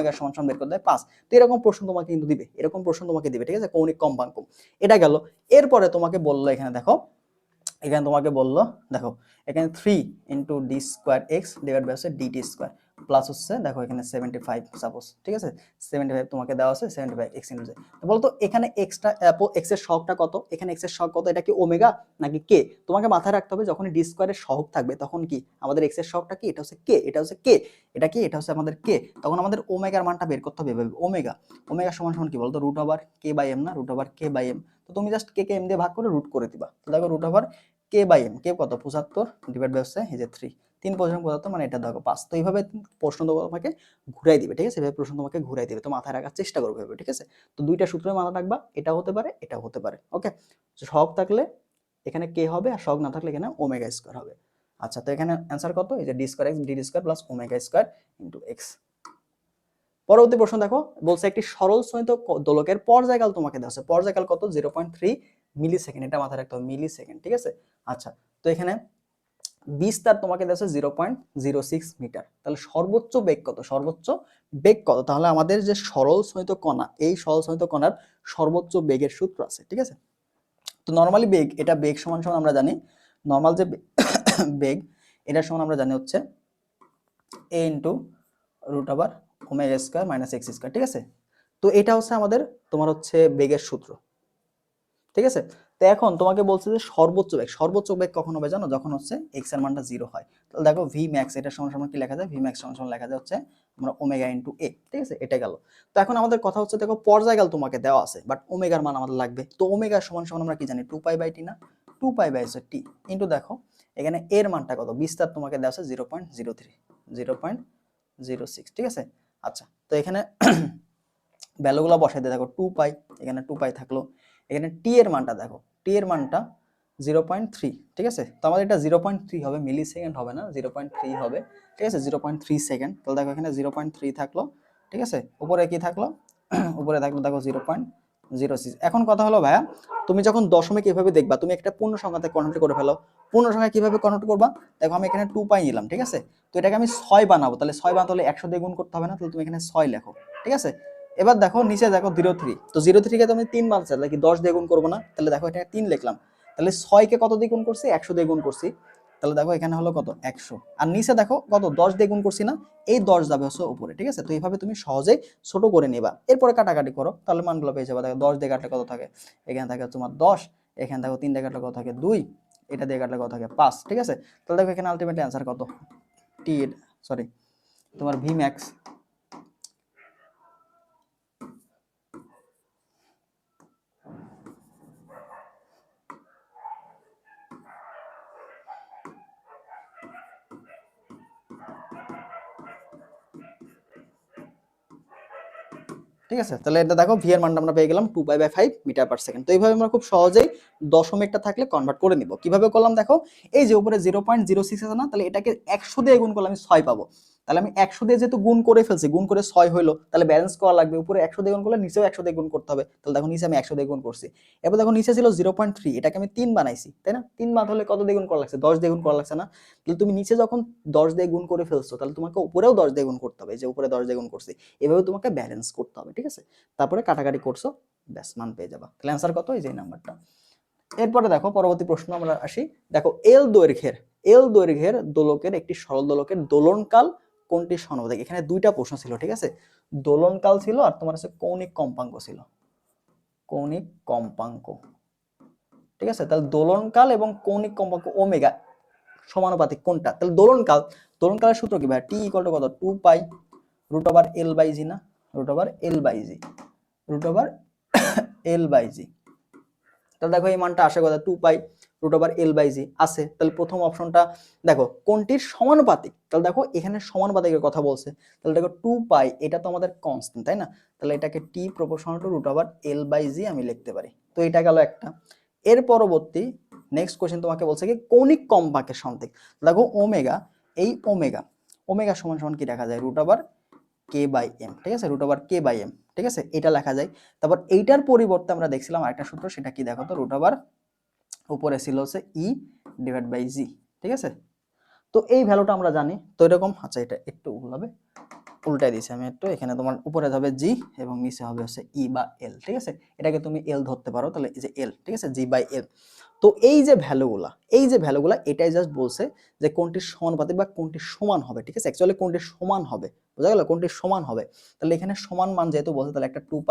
বের করতে হবে 5। তো এরকম প্রশ্ন তোমাকে কিন্তু দিবে, ঠিক আছে, কৌণিক কম্পাঙ্ক এটা গেল। এরপরে তোমাকে বললো এখানে দেখো, দেখো এখানে 3 × d²x ডিভাইড বাই হচ্ছে dt² প্লাস হচ্ছে দেখো এখানে 75 সাপোজ, ঠিক আছে, 75 তোমাকে দেওয়া আছে 75x × j। তো বলতো এখানে x এর সহগটা কত, এখানে x এর সহগ কত, এটা কি ওমেগা নাকি k, তোমাকে মাথায় রাখতে হবে যখন d² এর সহগ থাকবে তখন কি আমাদের x এর সহগটা কি, এটা হচ্ছে k, এটা হচ্ছে আমাদের k, তখন আমাদের ওমেগার মানটা বের করতে হবে এভাবে, ওমেগা সমান কি বলতো √k/m না, √k/m। তো তুমি জাস্ট k কে m দিয়ে ভাগ করে রুট করে দিবা, তো দেখো √k/m, k কত 75 ডিভাইড বাই হচ্ছে এই যে 3 পর্যন্ত 75, মানে এটা দেখো 5। তো এইভাবে প্রশ্ন তোমাকে ঘুরাই দিবে, ঠিক আছে, এভাবে প্রশ্ন তোমাকে ঘুরাই দিবে, তো মাথায় রাখার চেষ্টা করবে এভাবে, ঠিক আছে। তো দুইটা সূত্রে মাথা রাখবা, এটাও হতে পারে, এটাও হতে পারে, ওকে। সহগ থাকলে এখানে কে হবে, আর সহগ না থাকলে এখানে ওমেগা স্কয়ার হবে। আচ্ছা, তো এখানে অ্যান্সার কত, এই যে D square x D square plus omega square into x. পরবর্তী প্রশ্ন দেখো, বলছে একটি সরল স্থিত দোলকের পর্যায়কাল তোমাকে দেওয়া আছে। পর্যায়কাল কত, 0.3 মিলি সেকেন্ড, এটা মাথায় রাখতে হবে, মিলি সেকেন্ড, ঠিক আছে। আচ্ছা, তো এখানে বিস্তার তোমাকে দেওয়া আছে 0.06 মিটার। তাহলে সর্বোচ্চ বেগ কত, সর্বোচ্চ বেগ কত? তাহলে আমাদের যে সরল স্থিত কণা, এই সরল স্থিত কণার সর্বোচ্চ বেগের সূত্র আছে, ঠিক আছে। তো নরমালি বেগ, এটা বেগ সমান সমান আমরা জানি, নরমাল যে বেগ এটা সমান আমরা জানি হচ্ছে a into root over omega square minus x square, ঠিক আছে। তো এটা হচ্ছে আমাদের তোমার হচ্ছে বেগের সূত্র, ঠিক আছে। তো এখন তোমাকে বলছে যে সর্বোচ্চ বেগ কখন হবে জানো, যখন হচ্ছে x এর মানটা 0 হয়। তাহলে দেখো v max এটা সমান সমান কি লেখা যায়, v max সমান সমান লেখা যায় হচ্ছে আমরা ওমেগা ইনটু a, ঠিক আছে, এটা গেল। তো এখন আমাদের কথা হচ্ছে দেখো পর্যায়কাল তোমাকে দেওয়া আছে, বাট ওমেগার মান আমাদের লাগবে। তো ওমেগা সমান সমান আমরা কি জানি, 2π/t না, 2π/t ইনটু দেখো এখানে এর মানটা কত, বিস্তার তোমাকে দেওয়া আছে 0.03 0.06, ঠিক আছে। আচ্ছা, তো এখানে ভ্যালুগুলো বসাই দিয়ে দেখো 2π, এখানে 2π থাকলো, এখানে টি এর মানটা দেখো, টি এর মানটা 0.3, ঠিক আছে। তো আমাদের এটা 0.3 হবে, মিলি সেকেন্ড হবে না, 0.3 হবে, ঠিক আছে, 0.3 সেকেন্ড। তাহলে দেখো এখানে 0.3 থাকলো, ঠিক আছে। উপরে কি থাকলো উপরে থাকলো দেখো 0.06। এখন কথা হলো ভাইয়া, তুমি যখন দশমিক এভাবে দেখবা, তুমি একটা পূর্ণ সংখ্যাতে কনভার্ট করে ফেলো। পূর্ণ সংখ্যা কিভাবে কনভার্ট করবা, দেখো আমি এখানে 2π নিলাম, ঠিক আছে। তো এটাকে আমি 6 বানাবো, তাহলে 6 বানাতে হলে 100 দিয়ে গুণ করতে হবে না, তাহলে তুমি এখানে 6 লেখো, ঠিক আছে। এবার দেখো নিচে দেখো 03, তো 03 কে তুমি 3 বানাচ্ছি, তাহলে কি 10 দিয়ে গুণ করবো না, তাহলে দেখো এটা 3 লিখলাম। তাহলে 6 কে কত দিয়ে গুণ করছি, 100 দিয়ে গুণ করছি, তাহলে দেখো এখানে হলো কত 100, আর নিচে দেখো কত 10 দিয়ে গুণ করছি না, এই 10 যাবে হচ্ছে উপরে, ঠিক আছে। তো এইভাবে তুমি সহজেই ছোট করে নিবা, এরপরে কাটাকাটি করো, তাহলে মানগুলো পেয়ে যাবে। দেখো 10 দিয়ে কাটলে কত থাকে, এখানে থাকে তোমার 10, এখানে দেখো 3 দিয়ে কাটলে কত থাকে 2, এটা দিয়ে কাটলে কত থাকে 5, ঠিক আছে। তাহলে দেখো এখানে আলটিমেটলি অ্যান্সার কত, টি সরি তোমার ভি ম্যাক্স ঠিক আছে। তাহলে এটা দেখো ভি এর মানটা আমরা পেয়ে গেলাম 2π/5 মিটার পার সেকেন্ড। তো এইভাবে আমরা খুব সহজেই দশমিকটা থাকলে কনভার্ট করে নিব। কিভাবে করলাম দেখো, এই যে উপরে 0.06 আছে না, তাহলে এটাকে 100 দিয়ে গুণ করলে আমি 6 পাবো। তাহলে আমি 100 দিয়ে যেহেতু গুণ করে ফেলছি, গুণ করে 6 হলো, তাহলে ব্যালেন্স করা লাগবে, উপরে 100 দিয়ে গুণ করলে নিচেও 100 দিয়ে গুণ করতে হবে। তাহলে দেখো নিচে আমি 100 দিয়ে গুণ করছি। এবার দেখো নিচে ছিল 0.3, এটাকে আমি 3 বানাইছি, তাই না। 3 বানাতে হলে কত দিয়ে গুণ করা লাগছে, 10 দিয়ে গুণ করা লাগছে না। তাহলে তুমি নিচে যখন 10 দিয়ে গুণ করে ফেলছো, তাহলে তোমাকে উপরেও 10 দিয়ে গুণ করতে হবে, এই যে উপরে 10 দিয়ে গুণ করছি, এভাবে তোমাকে ব্যালেন্স করতে হবে, ঠিক আছে। তারপরে কাটাকাটি করছো, ব্যাস মান পেয়ে যাবা। তাহলে অ্যান্সার কত, এই যে নাম্বারটা। এরপরে দেখো পরবর্তী প্রশ্ন আমরা আসি। দেখো এল দৈর্ঘ্যের দোলকের একটি সরল দোলকের দোলনকাল কোনটি সমানুপাতিক। এখানে দুইটা প্রশ্ন ছিল, ঠিক আছে। দোলনকাল ছিল আর তোমার আছে কৌণিক কম্পাঙ্ক ছিল, কৌণিক কম্পাঙ্ক, ঠিক আছে। তাহলে দোলনকাল এবং কৌণিক কম্পাঙ্ক ওমেগা সমানুপাতিক কোনটা, তাহলে দোলনকালের সূত্র কি ভাই, টি ইকুয়াল টু কত, 2π root over L by g না, root over L by g, root over L by g. তাহলে দেখো এই মানটা আসে কথা 2π root over L by g আছে। তাহলে প্রথম অপশনটা দেখো কোনটির সমানুপাতিক, তাহলে দেখো এখানে সমানুপাতিকের কথা বলছে। তাহলে দেখো 2π এটা তো আমাদের কনস্ট্যান্ট, তাই না। তাহলে এটাকে T proportional to root over L by g আমি লিখতে পারি। তো এটা গেল একটা। এর পরবর্তী নেক্সট কোশ্চেন তোমাকে বলছে কি কৌণিক কম্পাঙ্কের সন্ধিক। দেখো ওমেগা, এই ওমেগা ওমেগা সমান সমান কি দেখা যায়, root over k by m, ঠিক আছে, root over k by m, ঠিক আছে, এটা লেখা যায়। তারপর এইটার পরিবর্তে আমরা দেখছিলাম আরেকটা সূত্র, সেটা কি দেখো তো, রুট ওভার উপরে ছিল হচ্ছে ই ডিভাইড বাই জি, ঠিক আছে। তো এই ভ্যালুটা আমরা জানি। তো এরকম, আচ্ছা এটা একটু হবে উল্টাই দিয়েছি আমি একটু, এখানে তোমার উপরে হবে জি এবং নিচে হবে হচ্ছে ই বা এল, ঠিক আছে। এটাকে তুমি এল ধরতে পারো, তাহলে এই যে এল, ঠিক আছে, জি বাই এল। তো এই যে ভ্যালুগুলা এটাই জাস্ট বলছে যে কোনটি সমানুপাতিক বা কোনটি সমান হবে, ঠিক আছে। অ্যাকচুয়ালি কোনটি সমান হবে, বোঝা গেল, কোনটি সমান হবে। তাহলে এখানে সমান মান যেহেতু বলছে, তাহলে একটা 2π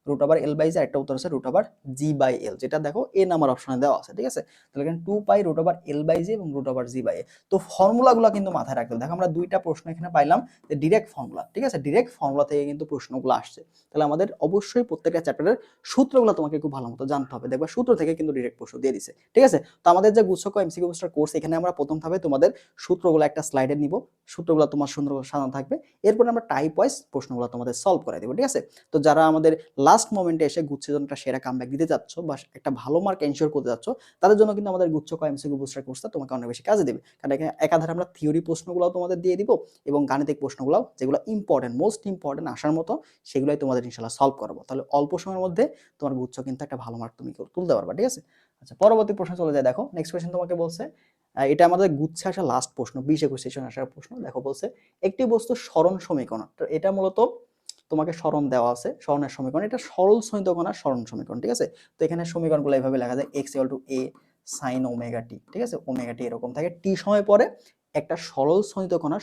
root over L by G, একটা উত্তর হচ্ছে root over G by L, যেটা দেখো এ নাম্বার অপশনে দেওয়া আছে, ঠিক আছে। তাহলে এখানে 2π রুট ওভার এল বাই জি এবং রুট ওভার জি বাই এ। তো ফর্মুলাগুলো কিন্তু মাথায় রাখতে হবে। দেখো আমরা দুইটা প্রশ্ন এখানে পাইলাম যে ডিরেক্ট ফর্মুলা, ঠিক আছে, ডিরেক্ট ফর্মুলা থেকে কিন্তু প্রশ্নগুলো আসছে। তাহলে আমাদের অবশ্যই প্রত্যেকটা চ্যাপ্টারের সূত্রগুলো তোমাকে খুব ভালো মতো জানতে হবে। দেখবা সূত্র থেকে কিন্তু ডিরেক্ট প্রশ্ন দিয়ে দিছে। ঠিক আছে? তো আমাদের যে গুচ্ছ ক এমসিকিউ বুস্টার কোর্স, এখানে আমরা প্রথম ধাপে তোমাদের সূত্রগুলো একটা স্লাইডে নিব, সূত্রগুলো তোমার সুন্দর করে সাজানো থাকবে, এরপর আমরা টাইপ ওয়াইজ প্রশ্নগুলো তোমাদের সলভ করে দেবো। ঠিক আছে? তো যারা আমাদের লাস্ট মোমেন্টে এসে গুচ্ছের জন্য একটা সেরা কামব্যাক দিতে যাচ্ছ বা একটা ভালো মার্ক এনশিওর করতে যাচ্ছ, তাদের জন্য কিন্তু আমাদের গুচ্ছ ক এমসিকিউ বুস্টার কোর্সটা তোমাকে অনেক বেশি কাজে দেবে। কারণ এখানে একাধারে আমরা থিওরি প্রশ্নগুলো তোমাদের দিয়ে দিব এবং গাণিতিক প্রশ্নগুলো যেগুলো ইম্পর্টেন্ট, মোস্ট ইম্পর্টেন্ট আসার মতো, সেগুলোই তোমাদের ইনশাআল্লাহ সলভ করবো। তাহলে অল্প সময়ের মধ্যে তোমার গুচ্ছ কিন্তু একটা ভালো মার্ক তুমি তুলতে পারবা। ঠিক আছে? আচ্ছা, পরবর্তী প্রশ্ন চলে যায়। দেখো নেক্সট কোয়েশ্চেন তোমাকে বলছে, এটা আমাদের গুচ্ছে আসা লাস্ট প্রশ্ন, 20-21 সেশন আসার প্রশ্ন। দেখো বলছে একটি বস্তুর সরণ সমীকরণ, তো এটা মূলত তোমাকে সরণ দেওয়া আছে, সরণের সমীকরণ, এটা সরল স্থিত কণার সরণ সমীকরণ। ঠিক আছে? তো এখানে সমীকরণগুলো এইভাবে লেখা যায়, x = a sin omega t. ঠিক আছে? ওমেগা টি এরকম থাকে, টি সময় পরে একটা সরল স্থিত কণার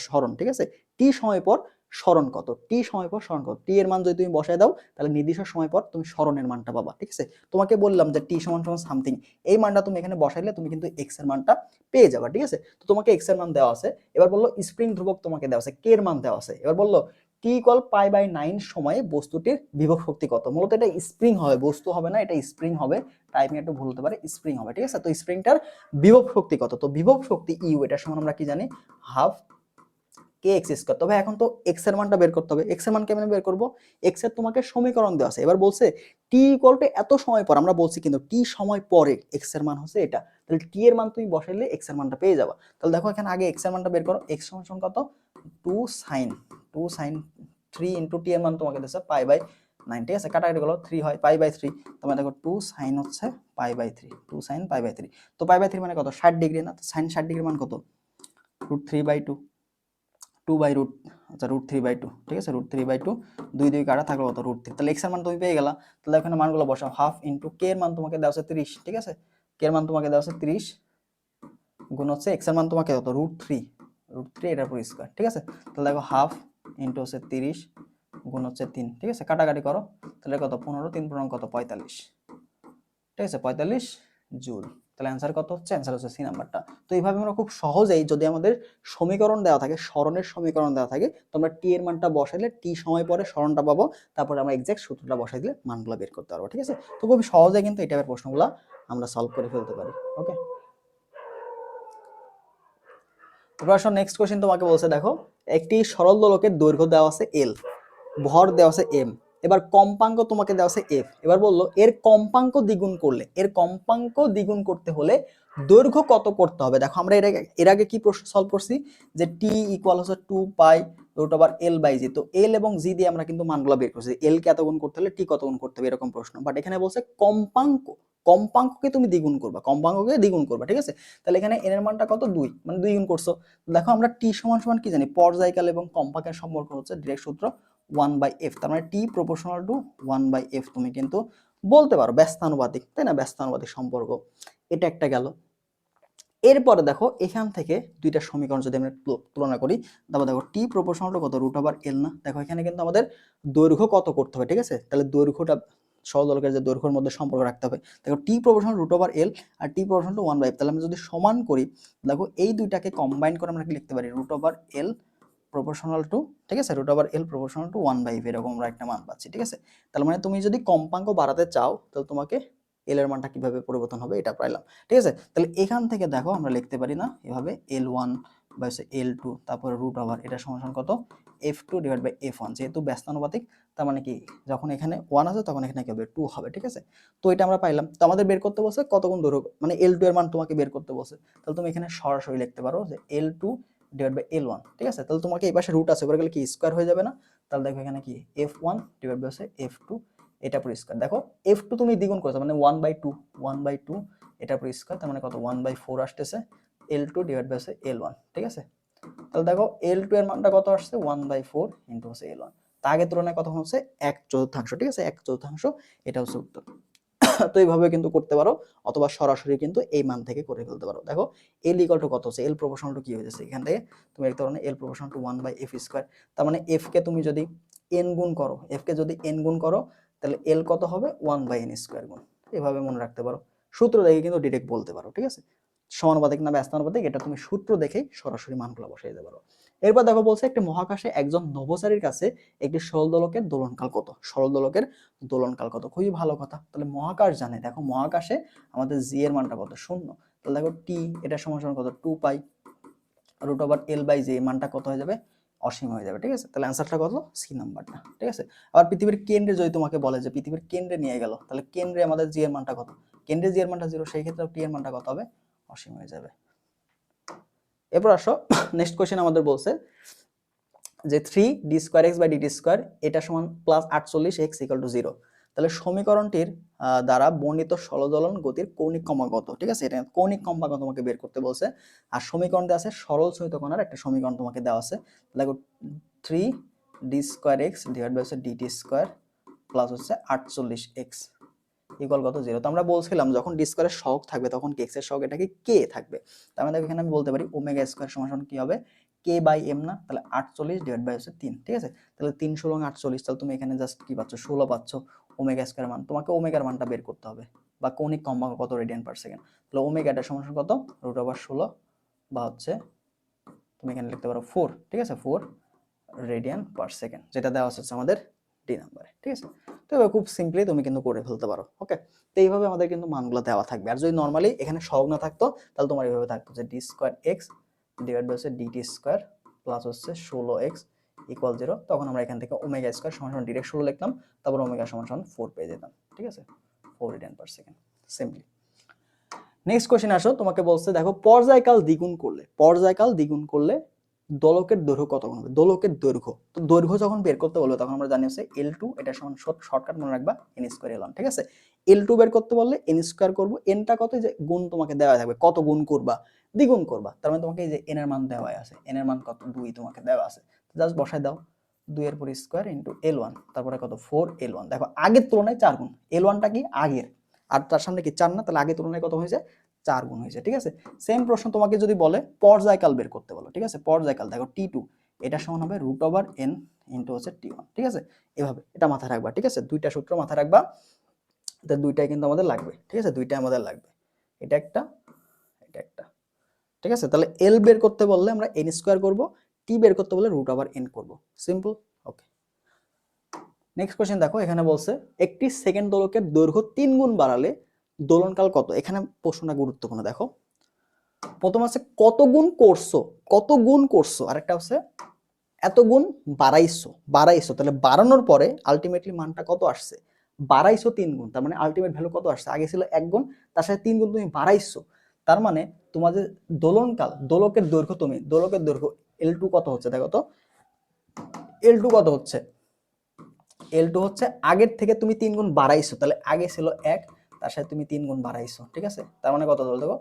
সরণ। ঠিক আছে? টি সময় পর সরণ কত, টি সময় পর সরণ কত, টি এর মান যদি তুমি বসায় দাও তাহলে নির্দিষ্ট সময় পর তুমি সরণের মানটা পাবা। ঠিক আছে? তোমাকে বললাম যে টি সমান সমান সামথিং, এই মানটা তুমি এখানে বসাইলে তুমি কিন্তু এক্স এর মানটা পেয়ে যাবা। ঠিক আছে? তো তোমাকে এক্স এর মান দেওয়া আছে, এবার বললো স্প্রিং ধ্রুবক তোমাকে দেওয়া আছে, কে এর মান দেওয়া আছে, এবার বললো টি ইকুয়াল π/9 সময়ে বস্তুটির বিভব শক্তি কত। মূলত এটা স্প্রিং হবে, বস্তু হবে না, এটা স্প্রিং হবে, টাইপিং একটু ভুল হতে পারে, স্প্রিং হবে। ঠিক আছে? তো স্প্রিংটার বিভব শক্তি কত, তো বিভব শক্তি ইউ, এটা সমান আমরা কি জানি, হাফ কে এক্স স্কয়ার। তবে এখন তো এক্স এর মানটা বের করতে হবে, এক্স এর মান কেমনে বের করব, এক্স এর তোমাকে সমীকরণ দেওয়া আছে, এবার বলছে টি ইকুয়াল টু এত সময় পর, আমরা বলছি কিন্তু টি সময় পরে এক্স এর মান হচ্ছে এটা, তাহলে টি এর মান তুমি বসাইলে এক্স এর মানটা পেয়ে যাবা। তাহলে দেখো এখানে আগে এক্স এর মানটা বের করো, এক্স সমান কত, 2 sin 3 ইনটু টি এর মান তোমাকে দিয়েছে π/9। ঠিক আছে? কাটাকাটি করো, 3 হয়, π/3, তোমরা দেখো 2 sin হচ্ছে π/3, 2 sin π/3, তো π/3 মানে কত, 60 ডিগ্রি না, তো sin 60 ডিগ্রির মান কত, √3/2, 2/√, আচ্ছা √3/2। ঠিক আছে? √3/2, 2 কাটা থাকলো কত, √3, তাহলে এক্স এর মান তুমি পেয়ে গেলা। তাহলে এখানে মানগুলো বসাও, হাফ ইনটু কে এর মান তোমাকে দেওয়া আছে 30। ঠিক আছে? কে এর মান তোমাকে দেওয়া আছে 30 গুণ হচ্ছে এক্স এর মান তোমাকে কত, √3 এটার উপর স্কয়ার। ঠিক আছে? তাহলে দেখো হাফ ইনটু হচ্ছে 30 গুণ হচ্ছে 3। ঠিক আছে? কাটাকাটি করো, তাহলে কত, 15, 3 পূর্ণাঙ্গ কত, 45। ঠিক আছে? 45 জুল। তাহলে অ্যান্সার কত হচ্ছে, অ্যান্সার হচ্ছে সি নাম্বারটা। তো এইভাবে আমরা খুব সহজেই, যদি আমাদের সমীকরণ দেওয়া থাকে, সরণের সমীকরণ দেওয়া থাকে, তো আমরা টি এর মানটা বসাইলে টি সময় পরে সরণটা পাবো, তারপরে আমরা এক্সাক্ট সূত্রটা বসাই দিলে মানগুলো বের করতে পারবো। ঠিক আছে? তো খুব সহজে কিন্তু এই টাইপের প্রশ্নগুলো আমরা সলভ করে ফেলতে পারি। ওকে, এবার আসো নেক্সট কোশ্চেন তোমাকে বলছে, দেখো একটি সরল দোলকের দৈর্ঘ্য দেওয়া আছে এল, ভর দেওয়া আছে এম, এবার কম্পাঙ্ক তোমাকে দেওয়া আছে এফ। এবার বললো এর কম্পাঙ্ক দ্বিগুণ করলে, এর কম্পাঙ্ক দ্বিগুণ করতে হলে দৈর্ঘ্য কত করতে হবে। দেখো আমরা এর আগে কি প্রশ্ন সলভ করছি, যে টি ইকুয়াল হচ্ছে 2π√L/g, তো এল এবং জি দিয়ে আমরা কিন্তু মানগুলো বের করছি, এল কে এত গুণ করতে হলে টি কত গুণ করতে হবে, এরকম প্রশ্ন। বাট এখানে বলছে কম্পাঙ্ক, কম্পাঙ্ককে তুমি দ্বিগুণ করবা, কম্পাঙ্ককে দ্বিগুণ করবা। ঠিক আছে? তাহলে এখানে এন এর মানটা কত, 2, মানে 2 গুণ করছো। দেখো আমরা টি সমান সমান কি জানি, পর্যায়কাল এবং কম্পাঙ্কের সম্পর্ক হচ্ছে ডিরেক্ট সূত্র 1/f, তার মানে টি প্রপোর্শনাল টু 1/f তুমি কিন্তু বলতে পারো, ব্যস্তানুপাতিক, তাই না, ব্যস্তানুপাতিক সম্পর্ক। এটা একটা গেল। এরপরে দেখো এখান থেকে দুইটা সমীকরণ যদি আমরা তুলনা করি, তারপর দেখো টি প্রপোর্শনাল টু কত, √L না, দেখো এখানে কিন্তু আমাদের দৈর্ঘ্য কত করতে হবে। ঠিক আছে? তাহলে দৈর্ঘ্যটা সরল দোলকের যে দৈর্ঘ্যের মধ্যে সম্পর্ক রাখতে হবে। দেখো টি প্রপোর্শনাল √L আর টি প্রপোর্শনাল টু 1/f, তাহলে আমরা যদি সমান করি, দেখো এই দুইটাকে কম্বাইন করে আমরা কি লিখতে পারি, √L প্রপোর্শনাল টু, ঠিক আছে, √L প্রপোর্শনাল টু 1/f, এরকম আমরা একটা মান পাচ্ছি। ঠিক আছে? তার মানে তুমি যদি কম্পাঙ্ক বাড়াতে চাও, তাহলে তোমাকে এল এর মানটা কিভাবে পরিবর্তন হবে এটা পাইলাম। ঠিক আছে? তাহলে এখান থেকে দেখো আমরা লিখতে পারি না এভাবে, L1 বা L2 তারপরে √, এটা সমান কত, f2/f1, যেহেতু ব্যস্তানুপাতিক, তার মানে কি যখন এখানে 1 আছে তখন এখানে কি হবে, 2 হবে। ঠিক আছে? তো এটা আমরা পাইলাম। তো আমাদের বের করতে বলছে কত গুণ দৈর্ঘ্য, মানে L2 এর মান তোমাকে বের করতে বলছে। তাহলে তুমি এখানে সরাসরি লিখতে পারো যে L2/L1। ঠিক আছে? তাহলে তোমাকে এই পাশে রুট আছে, করে গেলে কি স্কয়ার হয়ে যাবে না, তাহলে দেখো এখানে কি f1/f2, এটা পুরো স্কয়ার। দেখো f2 তুমি দ্বিগুণ করেছো, মানে 1/2, এটা পুরো স্কয়ার, তার মানে কত, 1/4 আসতেছে L2/L1। ঠিক আছে? তাহলে দেখো L2 এর মানটা কত আসছে, 1/4 ইনটু হচ্ছে L1, তা আগের তুলনায় কত হচ্ছে, 1/4। ঠিক আছে? 1/4, এটা হচ্ছে উত্তর। তো এইভাবে কিন্তু করতে পারো, অথবা সরাসরি কিন্তু এই মান থেকে করে ফেলতে পারো। দেখো L ইকুয়াল টু কত হচ্ছে, L প্রপোর্শনাল টু কি হয়ে যাচ্ছে, এখান থেকে তুমি লিখতে পারো L প্রপোর্শনাল টু 1/f², তার মানে f কে তুমি যদি n গুণ করো, f কে যদি n গুণ করো, তাহলে L কত হবে, 1/n² গুণ। এভাবে মনে রাখতে পারো, সূত্র দেখে কিন্তু ডিরেক্ট বলতে পারো। ঠিক আছে? সমানুপাতিক না ব্যস্তানুপাতিক, এটা তুমি সূত্র দেখেই সরাসরি মানগুলো বসিয়ে দিতে পারো। এরপর দেখো বলছে একটি মহাকাশে একজন নভোচারীর কাছে একটি সরল দোলকের দোলনকাল কত, সরল দোলকের দোলনকাল কত, খুবই ভালো কথা। তাহলে মহাকাশ জানে, দেখো মহাকাশে আমাদের জি এর মানটা কত, 0। তাহলে দেখো টি এটা সমান সমান কত, 2 পাই রুট ওভার এল বাই জি, মানটা কত হয়ে যাবে, অসীম হয়ে যাবে। ঠিক আছে, তাহলে অ্যান্সারটা কত, সি নাম্বারটা। ঠিক আছে, আবার পৃথিবীর কেন্দ্রে যদি তোমাকে বলে যে পৃথিবীর কেন্দ্রে নিয়ে গেল, তাহলে কেন্দ্রে আমাদের জি এর মানটা কত, কেন্দ্রে জি এর মানটা 0, সেই ক্ষেত্রে টি এর মানটা কত হবে, অসীম হয়ে যাবে। এরপর আসো নেক্সট কোশ্চেন আমাদের বলছে যে 3d²x/dt² এটা সমান +48x = 0। তাহলে সমীকরণটির দ্বারা বর্ণিত সরলদলন গতির কৌণিক ক্রমাগত। ঠিক আছে, এটা কৌণিক ক্রমাগত তোমাকে বের করতে বলছে। আর সমীকরণটা আছে সরল স্থিত কণার একটা সমীকরণ তোমাকে দেওয়া আছে। দেখো 3d²x/dt² প্লাস হচ্ছে 48x ইকুয়াল কত, 0। তো আমরা বলছিলাম যখন ডি স্কয়ারের সহগ থাকবে তখন কি এক্স এর সহগ এটাকে কে থাকবে। তার মানে এখানে আমি বলতে পারি ওমেগা স্কয়ার সমান কি হবে, কে বাই এম না, তাহলে 48 ডিভাইড বাই 3। ঠিক আছে, তাহলে 3 × 16 = 48। তাহলে তুমি এখানে জাস্ট কি পাচ্ছ, 16 পাচ্ছ। ওমেগা স্কয়ার মান, তোমাকে ওমেগার মানটা বের করতে হবে, বা কৌণিক কম্পাঙ্ক কত রেডিয়ান পার সেকেন্ড। তাহলে ওমেগাটা সমান কত, √16 বা হচ্ছে তুমি এখানে লিখতে পারো 4। ঠিক আছে, 4 রেডিয়ান পার সেকেন্ড, যেটা দেওয়া আছে আমাদের ডি নাম্বারে। ঠিক আছে, তো এবার খুব সিম্পলি তুমি কিন্তু করে ফেলতে পারো। ওকে, তো এইভাবে আমাদের কিন্তু মানগুলো দেওয়া থাকবে। আর যদি নরমালি এখানে সহগ না থাকতো তাহলে তোমার এইভাবে থাকতো যে d²x divide by dt² plus হচ্ছে 16x = 0। তখন আমরা এখান থেকে ওমেগা স্কয়ার সমান সমান ডিরেক্ট 16 লিখতাম, তারপর ওমেগা সমান সমান 4 পেয়ে যেতাম। ঠিক আছে, 4 radian per second simply. Next question আসো, তোমাকে বলছে দেখো পর্যায়কাল দ্বিগুণ করলে, পর্যায়কাল দ্বিগুণ করলে দোলকের দৈর্ঘ্য কত গুণ হবে। দোলকের দৈর্ঘ্য, তো দৈর্ঘ্য যখন বের করতে বলবে তখন আমরা জানি হচ্ছে L2, এটা সমান শর্টকাট মনে রাখবা n² L1। ঠিক আছে, L2 বের করতে বললে n² করব, nটা কত, যে গুণ তোমাকে দেওয়া থাকবে, কত গুণ করবা, দ্বিগুণ করবা। তার মানে তোমাকে এই যে n এর মান দেওয়া আছে, n এর মান কত, 2 তোমাকে দেওয়া আছে, জাস্ট বসাই দাও, 2 এর পর স্কয়ার ইনটু L1, তারপরে কত 4 L1। দেখো আগের তুলনায় 4 গুণ, L1টা কি আগের, আর তার সামনে কি 4 না, তাহলে আগের তুলনায় কত হয়েছে, 4 গুণ হয়েছে। ঠিক আছে, সেম প্রশ্ন তোমাকে যদি বলে পর্যায়কাল বের করতে বলো। ঠিক আছে, পর্যায়কাল দেখো T2 এটা সমান হবে √n ইনটু হচ্ছে T1। ঠিক আছে, এভাবে এটা মাথায় রাখবা। ঠিক আছে, দুইটা সূত্র মাথায় রাখবা, তো দুইটাই কিন্তু আমাদের লাগবে। ঠিক আছে, দুইটাই আমাদের লাগবে, এটা একটা, এটা একটা। ঠিক আছে, তাহলে L বের করতে বললে আমরা n² করব, T বের করতে বললে √n করব, সিম্পল। ওকে, নেক্সট কোশ্চেন দেখো, এখানে বলছে একটি সেকেন্ড দোলকের দৈর্ঘ্য 3 গুণ বাড়ালে দোলনকাল কত। এখানে প্রশ্নটা গুরুত্বপূর্ণ। দেখো প্রথম আছে কত গুণ করছো, কত গুণ করছো, আরেকটা হচ্ছে এত গুণ বাড়াইছো, বাড়াইছো, তাহলে বাড়ানোর পরে আলটিমেটলি মানটা কত আসছে, বাড়াইছো 3 গুণ, তার মানে আলটিমেট ভ্যালু কত আসছে, আগে ছিল 1 গুণ, তার সাথে 3 গুণ তুমি বাড়াইছো, তার মানে তোমাদের দোলনকাল, দোলকের দৈর্ঘ্য, তুমি দোলকের দৈর্ঘ্য L2 কত হচ্ছে, দেখো তো L2 কত হচ্ছে, L2 হচ্ছে আগের থেকে তুমি 3 গুণ বাড়াইছো, তাহলে আগে ছিল 1, তার সাথে তুমি 3 গুণ বাড়াইছো। ঠিক আছে, তার মানে কত হলো, দেখো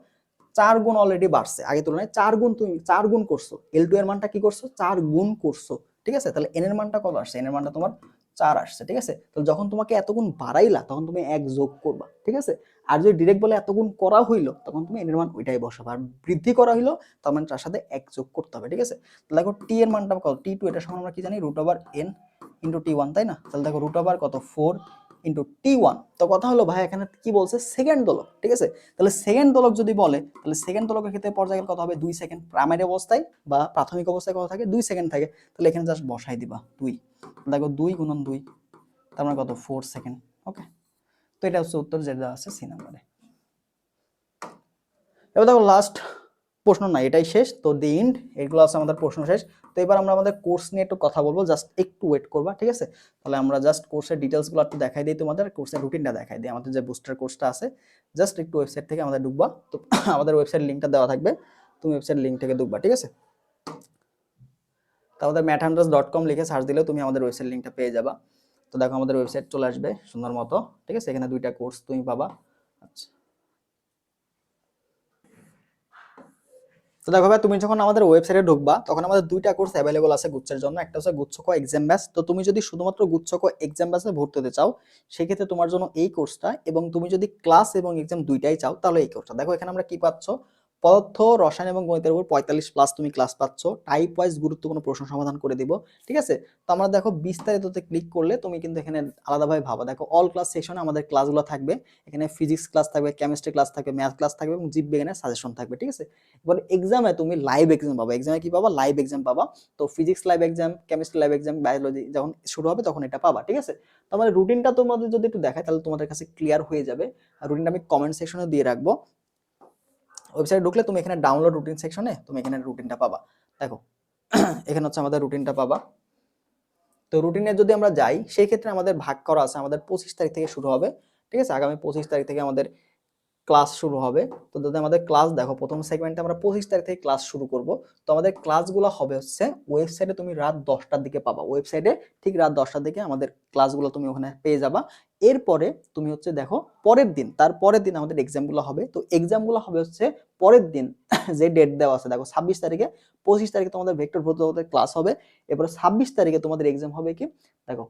4 গুণ অলরেডি বাড়ছে, আগে তুলনায় 4 গুণ, তুমি 4 গুণ করছো, L2 এর মানটা কি করছো, 4 গুণ করছো। ঠিক আছে, তাহলে n এর মানটা কত আসছে, n এর মানটা তোমার 4 আসছে। ঠিক আছে, তাহলে যখন তোমাকে এত গুণ বাড়াইলা তখন তুমি 1 যোগ করবা। ঠিক আছে, আর যদি ডিরেক্ট বলে এত গুণ করা হইলো তখন তুমি n এর মান ওইটাই বসাবা, আর বৃদ্ধি করা হইলো তার মানে তার সাথে 1 যোগ করতে হবে। ঠিক আছে, তাহলে দেখো t এর মানটা কত, T2 এটা সমান আমরা কি জানি √n ইনটু T1, তাই না। তাহলে দেখো √ কত 4 ইনটু T1। তো কথা হলো ভাই এখানে কি বলছে, সেকেন্ড দোলক। ঠিক আছে, তাহলে সেকেন্ড দোলক যদি বলে তাহলে সেকেন্ড দোলকের ক্ষেত্রে পর্যায়কাল কত হবে, 2 সেকেন্ড। প্রাইমারি অবস্থায় বা প্রাথমিক অবস্থায় কত থাকে, 2 সেকেন্ড থাকে, তাহলে এখানে জাস্ট বসাই দিবা 2। দেখো 2 গুণন 2, তার মানে কত 4 সেকেন্ড। ওকে, তো এটা হচ্ছে উত্তর, যেটা আছে সি নাম্বারে। এবার দেখো লাস্ট প্রশ্ন না, এটাই শেষ, তো দি এন্ড, এগুলো আছে আমাদের প্রশ্ন শেষ। তো এবার আমরা আমাদের কোর্স নিয়ে একটু কথা বলবো, জাস্ট একটু ওয়েট করবা। ঠিক আছে, তাহলে আমরা জাস্ট কোর্সের ডিটেলসগুলো একটু দেখাই দিই, তোমাদের কোর্সের রুটিনটা দেখাই দিই। আমাদের যে বুস্টার কোর্সটা আছে, জাস্ট একটু ওয়েবসাইট থেকে আমাদের ঢুকবা, তো আমাদের ওয়েবসাইট লিঙ্কটা দেওয়া থাকবে, তুমি ওয়েবসাইট লিঙ্ক থেকে ঢুকবা। ঠিক আছে, তো আমাদের mathhunters.com লিখে সার্চ দিলে তুমি আমাদের ওয়েবসাইট লিঙ্কটা পেয়ে যাবা। তো দেখো আমাদের ওয়েবসাইট চলে আসবে সুন্দর মতো। ঠিক আছে, এখানে 2টা কোর্স তুমি পাবা। আচ্ছা, তো দেখো ভাই, তুমি যখন আমাদের ওয়েবসাইটে ঢুকবা তখন আমাদের 2টা কোর্স অ্যাভেলেবল আছে গুচ্ছের জন্য। একটা হচ্ছে গুচ্ছ ক এক্সাম ব্যাচ। তো তুমি যদি শুধুমাত্র গুচ্ছ ক এক্সাম ব্যাচে ভর্তি হতে চাও সেক্ষেত্রে তোমার জন্য এই কোর্সটা, এবং তুমি যদি ক্লাস এবং এক্সাম দুইটাই চাও তাহলে এই কোর্সটা। দেখো এখানে আমরা কি পাচ্ছ, পদার্থ, রসায়ন এবং গণিতের উপর 45+ তুমি ক্লাস পাচ্ছ। টাইপ ওয়াইজ গুরুত্বপূর্ণ প্রশ্ন সমাধান করে দিব, ঠিক আছে? তো আমরা দেখো বিস্তারিততে ক্লিক করলে তুমি কিন্তু এখানে আলাদাভাবে ভাবা, দেখো অল ক্লাস সেকশনে আমাদের ক্লাসগুলো থাকবে। এখানে ফিজিক্স ক্লাস থাকবে, কেমিস্ট্রি ক্লাস থাকবে, ম্যাথ ক্লাস থাকবে এবং জীববিজ্ঞানের সাজেশন থাকবে, ঠিক আছে? এবার এক্সামে তুমি লাইভ এক্সাম পাবা। এক্সামে কি পাবা? লাইভ এক্সাম পাবা। তো physics live exam, chemistry live exam, biology যখন শুরু হবে তখন এটা পাবা, ঠিক আছে? তো আমাদের রুটিনটা তোমাদের যদি একটু দেখায় তাহলে তোমাদের কাছে ক্লিয়ার হয়ে যাবে। রুটিনটা আমি কমেন্ট সেকশনে দিয়ে রাখবো। ওয়েবসাইটে ঢুকলে তুমি এখানে ডাউনলোড রুটিন সেকশনে তুমি এখানে রুটিনটা পাবা। দেখো এখানে হচ্ছে আমাদের রুটিনটা পাবা। তো রুটিনে যদি আমরা যাই সেই ক্ষেত্রে আমাদের ভাগ করা আছে, আমাদের 25 তারিখ থেকে শুরু হবে, ঠিক আছে? আগামী 25 তারিখ থেকে আমাদের ক্লাস শুরু হবে। তো যদি আমাদের ক্লাস দেখো, প্রথম সেগমেন্টে আমরা 25 তারিখ থেকে ক্লাস শুরু করব। তো আমাদের ক্লাসগুলো হবে হচ্ছে ওয়েবসাইটে তুমি রাত 10টার দিকে পাবা। ওয়েবসাইটে ঠিক রাত 10টার দিকে আমাদের ক্লাসগুলো তুমি ওখানে পেয়ে যাবা। এরপরে তুমি হচ্ছে দেখো পরের দিন, তার পরের দিন আমাদের এক্সামগুলো হবে। তো এক্সামগুলো হবে হচ্ছে পরের দিন যে ডেট দেওয়া আছে, দেখো 26 তারিখে, 25 তারিখে তোমাদের ভেক্টর ভৌত জগতের ক্লাস হবে। এরপরে 26 তারিখে তোমাদের এক্সাম হবে কি, দেখো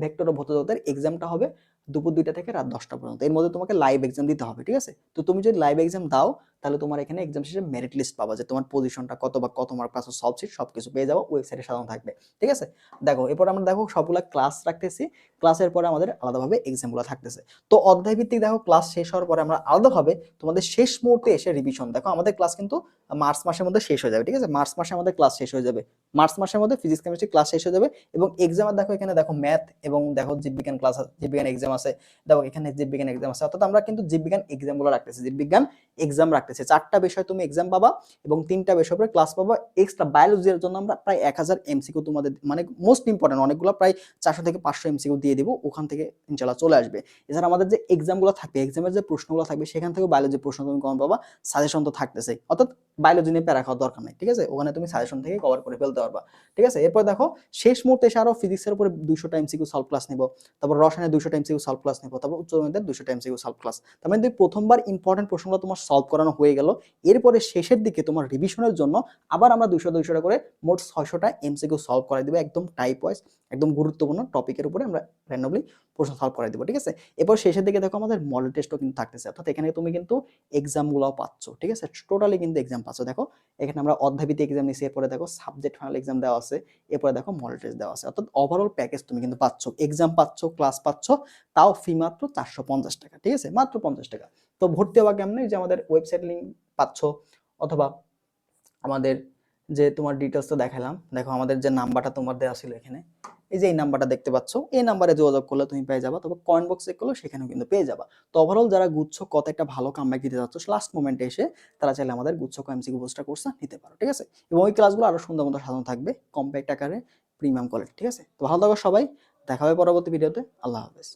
ভেক্টর ও ভৌত জগতের এক্সামটা হবে দুপুর 2টা থেকে রাত 10টা পর্যন্ত। এর মধ্যে তোমাকে লাইভ এক্সাম দিতে হবে, ঠিক আছে? তো তুমি যদি লাইভ এক্সাম দাও তাহলে তোমার এখানে এক্সাম শেষে মেরিট লিস্ট পাবা, যে তোমার পজিশনটা কত বা কত মার্ক পাচ্ছ, সলভ শিট সবকিছু পেয়ে যাবো, ওয়েবসাইটে সাজানো থাকবে, ঠিক আছে? দেখো এরপর আমরা দেখো সবগুলা ক্লাস রাখতেছি, ক্লাসের পরে আমাদের আলাদাভাবে এক্সামগুলো থাকতেছে। তো অধ্যায় ভিত্তিক দেখো ক্লাস শেষ হওয়ার পরে আমরা আলাদাভাবে তোমাদের শেষ মুহূর্তে এসে রিভিশন, দেখো আমাদের ক্লাস কিন্তু মার্চ মাসের মধ্যে শেষ হয়ে যাবে, ঠিক আছে? মার্চ মাসে আমাদের ক্লাস শেষ হয়ে যাবে। মার্চ মাসের মধ্যে ফিজিক্স কেমিস্ট্রি ক্লাস শেষ হয়ে যাবে এবং এক্সামের দেখো এখানে দেখো ম্যাথ এবং দেখো জীববিজ্ঞান ক্লাস, জীববিজ্ঞান এক্সাম আছে। দেখো এখানে জীববিজ্ঞান এক্সাম আছে, অর্থাৎ আমরা কিন্তু জীববিজ্ঞান এক্সামগুলো রাখতেছি, জীববিজ্ঞান এক্সাম রাখতেছি। 4টা বিষয় তুমি এক্সাম পাবা এবং 3টা বিষয় পরে ক্লাস পাবা। এক্সট্রা বায়োলজির জন্য আমরা প্রায় 1000 এমসিকিউ তোমাদের, মানে মোস্ট ইম্পর্টেন্ট অনেকগুলো প্রায় 400 থেকে 500 এমসিকিউ দিয়ে দিব, ওখান থেকে ইনশাআল্লাহ চলে আসবে। এছাড়া আমাদের যে এক্সামগুলো থাকবে, এক্সামের যে প্রশ্নগুলো থাকবে সেখান থেকে বায়োলজির প্রশ্ন তুমি কমন পাবা, সাজেশন তো থাকতেছেই, অর্থাৎ বায়োলজি নিয়ে প্যারা খাওয়ার দরকার নাই, ঠিক আছে? ওখানে তুমি সাজেশন থেকে কভার করে ফেলতে পারবা, ঠিক আছে? এরপর দেখো শেষ মুহূর্তে এসে আরো ফিজিক্সের উপরে 200টা এমসিকিউ সলভ ক্লাস নিব, তারপর রসায়নে 200টা এমসিকিউ সলভ ক্লাস নিব, তারপর উচ্চ গণিতের 200টা এমসিকিউ সলভ ক্লাস। তার মানে তুমি প্রথমবার ইম্পর্টেন্ট প্রশ্নগুলো তোমার সলভ করানো হয়ে গেল। এরপরে শেষের দিকে তোমার রিভিশনের জন্য আবার আমরা 200 করে মোট 600টা এমসিকিউ সলভ করাই দিব, একদম টাইপ ওয়াইজ, একদম গুরুত্বপূর্ণ টপিকের উপরে আমরা র্যান্ডমলি প্রশ্ন সলভ করাই দিব, ঠিক আছে? এরপর শেষের দিকে দেখো আমাদের মডেল টেস্টও কিন্তু থাকতেছে, অর্থাৎ এখানে তুমি কিন্তু এক্সামগুলো পাচ্ছ, ঠিক আছে? টোটালি কিন্তু এক্সাম পাচ্ছ। দেখো এখানে আমরা অধ্যায়ভিত্তিক এক্সাম নিছি, এরপরে দেখো সাবজেক্ট ফাইনাল এক্সাম দেওয়া আছে, এরপরে দেখো মডেল টেস্ট দেওয়া আছে, অর্থাৎ ওভারঅল প্যাকেজ তুমি কিন্তু পাচ্ছ, এক্সাম পাচ্ছ, ক্লাস পাচ্ছ, তাও ফি মাত্র 450 টাকা, ঠিক আছে? মাত্র 50 টাকা। তো ভর্তি হওয়া কেমন, যে আমাদের ওয়েবসাইট লিঙ্ক পাচ্ছ, অথবা আমাদের যে তোমার ডিটেলস তো দেখালাম, দেখো আমাদের যে নাম্বারটা তোমার দেওয়া ছিল এখানে, এই যে এই নাম্বারটা দেখতে পাচ্ছ, এই নাম্বারে যোগাযোগ করলে তুমি পেয়ে যাবা, তবে কমেন্ট বক্স চেক করলে সেখানেও কিন্তু পেয়ে যাবা। তো ওভারঅল যারা গুচ্ছ কত একটা ভালো কামব্যাক দিতে যাচ্ছ লাস্ট মোমেন্টে এসে, তারা চাইলে আমাদের গুচ্ছ এমসিকিউ পোস্টটা কোর্সটা নিতে পারো, ঠিক আছে? এবং ওই ক্লাসগুলো আরো সুন্দর মতো সাজানো থাকবে, কম্প্যাক্ট আকারে, প্রিমিয়াম কোয়ালিটি, ঠিক আছে? তো ভালো থাকো সবাই, দেখা হবে পরবর্তী ভিডিওতে। আল্লাহ হাফেজ।